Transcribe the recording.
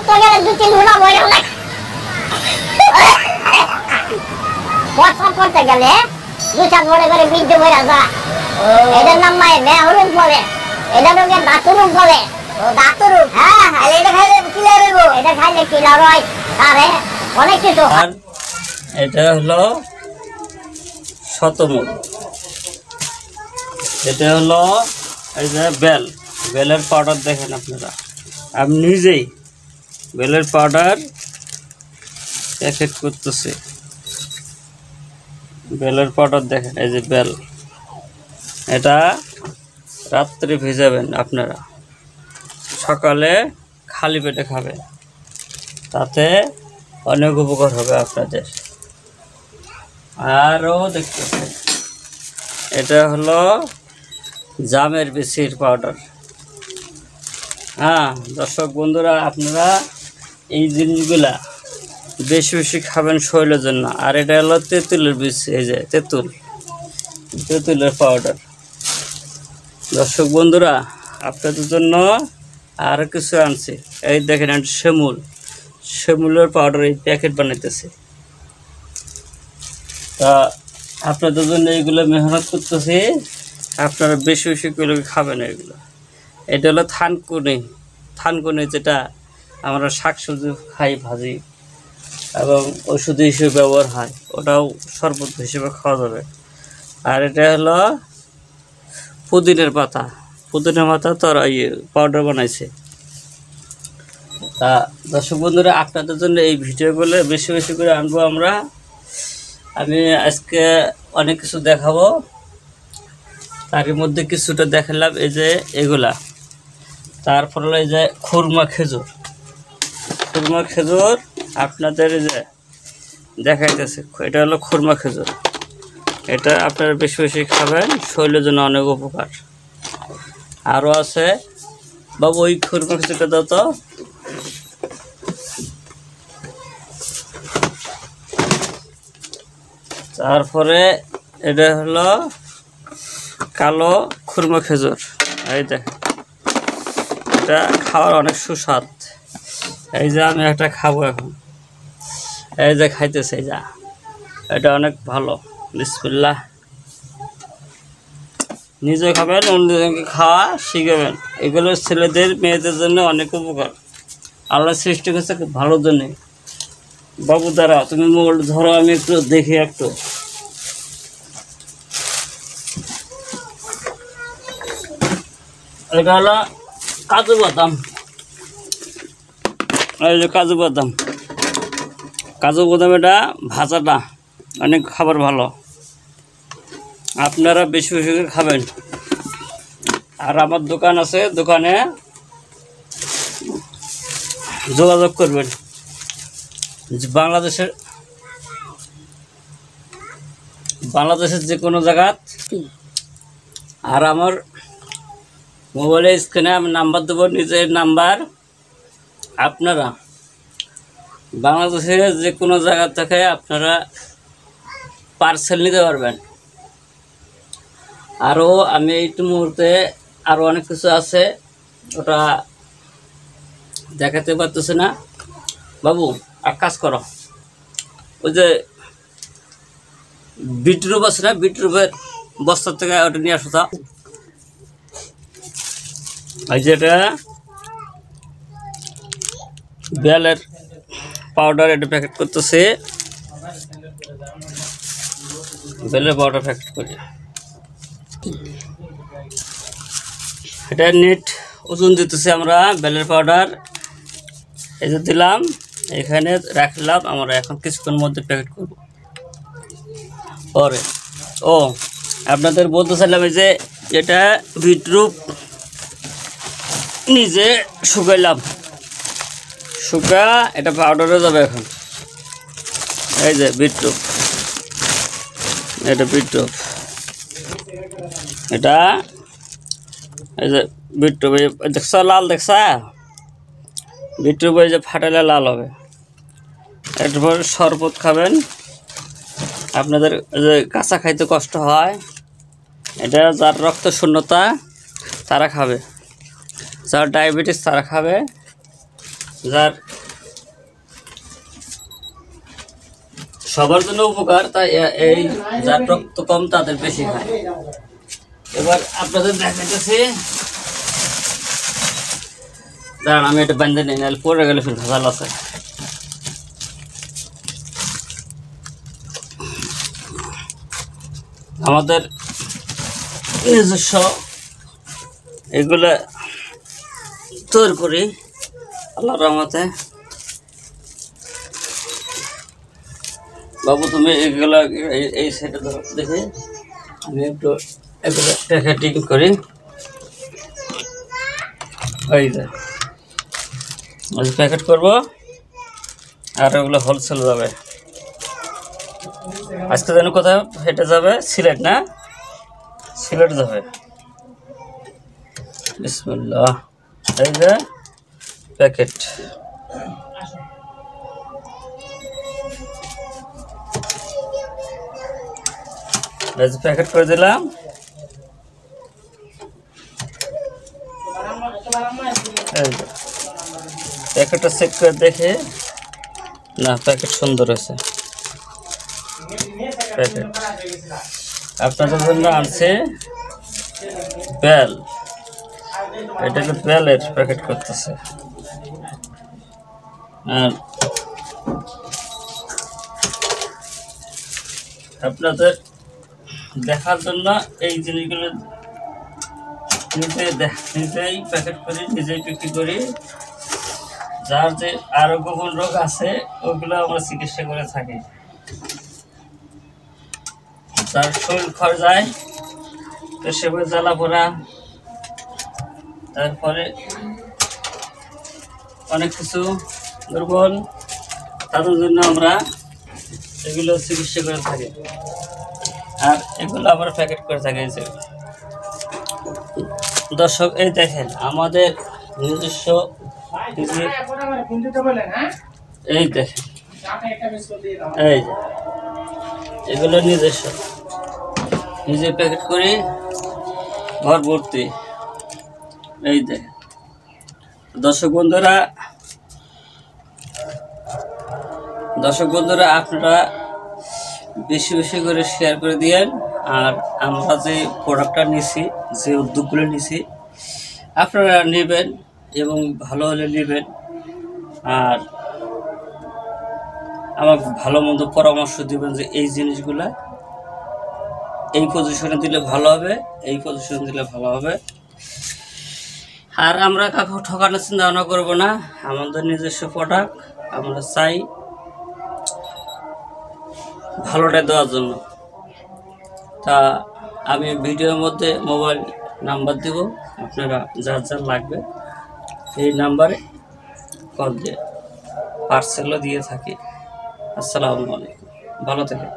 করতে গেলে 2-3 ঘন্টা বইরে না প্রস্রাব করতে গেলে 2-4 ঘন্টা করে বিদ্যুৎ বইরা যায় এটার নাম মায়ের মেহরুম বলে এটা রোগের দাঁতুরুম বলে দাঁতুরুম হ্যাঁ এটা খাইলে কিলার হইব এটা খাইলে কিলার হয় আরে অনেক কিছু আর এটা হলো শতমূল এটা হলো এই যে বেলের পাউডার দেখেন আপনারা আমি নিজেই বেলের পাউডার প্যাকেট করতেছি বেলের পাউডার দেখেন এই যে বেল এটা রাত্রে ভেজাবেন আপনারা সকালে খালি পেটে খাবেন তাতে অনেক উপকার হবে আপনাদের আরও দেখতেছেন এটা হলো জামের বিচির পাউডার হ্যাঁ দর্শক বন্ধুরা আপনারা এই জিনিসগুলা বেশি বেশি খাবেন শরীরের জন্য আর এটা হলো তেঁতুলের বীজ এই যে তেঁতুলের পাউডার দর্শক বন্ধুরা আপনাদের জন্য আর কিছু আনছি এই দেখেন শিমুলের পাউডার এই প্যাকেট বানাইতেছে তা আপনাদের জন্য এইগুলো মেহনত করতেছি আপনারা বেশি বেশি করে খাবেন এগুলো এটা হলো থানকুনি যেটা আমরা শাকসবজি খাই ভাজি এবং ওষুধ হিসেবে ব্যবহার হয় ওটাও শরবত হিসেবে খাওয়া যাবে আর এটা হলো পুদিনার পাতা তোর পাউডার বানাইছে তা দর্শক বন্ধুরা আপনাদের জন্য এই ভিডিওগুলো বেশি বেশি করে আনবো আমি আজকে অনেক কিছু দেখাবো তার মধ্যে কিছুটা দেখালাম এই যে এগুলা তারপরে এই যে খুরমা খেজুর আপনাদের এই যে দেখাইতেছে এটা হলো খুরমা খেজুর এটা আপনারা বেশি বেশি খাবেন শরীরের জন্য অনেক উপকার আরও আছে বাবু ওই খুরমা খেজুরটা দাও তো তারপরে এটা হলো কালো খুরমা খেজুর এই দেখেন এটা খাওয়ার অনেক সুস্বাদ এই যে আমি একটা খাবো এখন এই যে খাইতেছে যা এটা অনেক ভালো বিসমিল্লাহ নিজে খাবেন অন্যজনকে খাওয়া শিখাবেন এগুলো ছেলেদের মেয়েদের জন্য অনেক উপকার আল্লাহ সৃষ্টি করছে ভালোর জন্যে বাবু দ্বারা তুমি মোবাইল ধরো আমি একটু দেখি একটু এটা হলো কাজু বাদাম এই যে কাজু বাদাম এটা ভাজাটা অনেক খাবার ভালো আপনারা বেশি বেশি করে খাবেন আর আমার দোকান আছে দোকানে যোগাযোগ করবেন বাংলাদেশের যে কোনো জায়গাত আর আমার মোবাইলে স্ক্রিনে আমি নাম্বার দেবো নিজের নাম্বার আপনারা বাংলাদেশের যে কোনো জায়গা থেকে আপনারা পার্সেল নিতে পারবেন আরও আমি এই মুহূর্তে আরও অনেক কিছু আছে ওটা দেখাতে পারতেছি না বাবু এক কাজ করো ওই যে বিটরুট আছে না বিটরুটের বস্তা থেকে ওটা নিয়ে আসো তা এই যেটা বেলের পাউডার এটা প্যাকেট করতেছে বেলের পাউডার প্যাকেট করি এটা নেট ওজন দিতেছি আমরা বেলের পাউডার এই যে দিলাম এখানে রাখলাম আমরা এখন কিছুক্ষণের মধ্যে প্যাকেট করব পরে আপনাদের বলতে চাইলাম এই যে এটা বিটরুট নিজে শুকাইলাম শুকা এটা পাউডারে যাবে এখন এই যে বিটরুট এটা এই যে বিটরুট দেখছ লাল দেখছা বিটরুট এই যে ফাটালে লাল হবে এরপর শরবত খাবেন আপনাদের যে কাঁচা খাইতে কষ্ট হয় এটা যার রক্ত শূন্যতা তারা খাবে যার ডায়াবেটিস তারা খাবে যার সবার জন্য উপকার, তাই এই যার রক্ত কম তাদের বেশি খায়। এবার আপনাদের দেখাইতেছি, দাঁড়ান আমি এটা বান্ধে নিই, নাহলে পরে গেলে ফির ভেজাল আছে। আমাদের নিজস্ব এগুলো তৈরি করি আল্লাহর রহমতে। বাবু তুমি এগুলো এই সাইডে ধরো দেখে, আমি একটু এগুলো প্যাকেটিং করি। ওই যে প্যাকেট করবো আর ওগুলো হোলসেল যাবে। আজকে যেন কোথায় হেঁটে যাবে, সিলেট না, সিলেট যাবে। বিসমিল্লাহ, এই যে প্যাকেট। প্যাকেট করে দিলাম। এই যে প্যাকেটটা চেক করে দেখে, না প্যাকেট সুন্দর আছে। প্যাকেট আপনাদের জন্য আনছে বেল, এটাকে বেলের প্যাকেট করতেছে। আর আপনাদের দেখার জন্য এই জিনিসগুলো নিজেই প্যাকেট করি, নিজেই বিক্রি করি। যার যে আরো গোপন রোগ আছে ওগুলো আমরা চিকিৎসা করে থাকি। যার শরীর ক্ষয় যায়, পেশাবে জ্বালা পোড়া, তারপরে অনেক কিছু দুর্বল, তাদের জন্য আমরা এগুলো চিকিৎসা করে থাকি। আর এগুলো আবার প্যাকেট করে থাকি। দর্শক এই দেখেন আমাদের নিজস্ব, এই দেখেন এই যে এগুলো নিজস্ব, নিজে প্যাকেট করি ঘর ভর্তি। এই দেখেন দর্শক বন্ধুরা আপনারা বেশি বেশি করে শেয়ার করে দিয়েন। আর আমরা যে প্রোডাক্টটা নিছি, যে উদ্যোগগুলো নিছি, আপনারা নেবেন এবং ভালো হলে নেবেন। আর আমার ভালো মন্দ পরামর্শ দিবেন যে এই জিনিসগুলা এই পজিশনে দিলে ভালো হবে, এই পজিশনে দিলে ভালো হবে। আর আমরা কাউকে ঠকানোর চিন্তা ভাবনা করবো না। আমাদের নিজস্ব প্রোডাক্ট, আমরা চাই ভালোটা দেওয়ার জন্য। তা আমি ভিডিওর মধ্যে মোবাইল নাম্বার দেব, আপনারা যার যার লাগবে এই নাম্বারে কল দিয়ে পার্সেলও দিয়ে থাকি। আসসালামু আলাইকুম, ভালো থাকেন।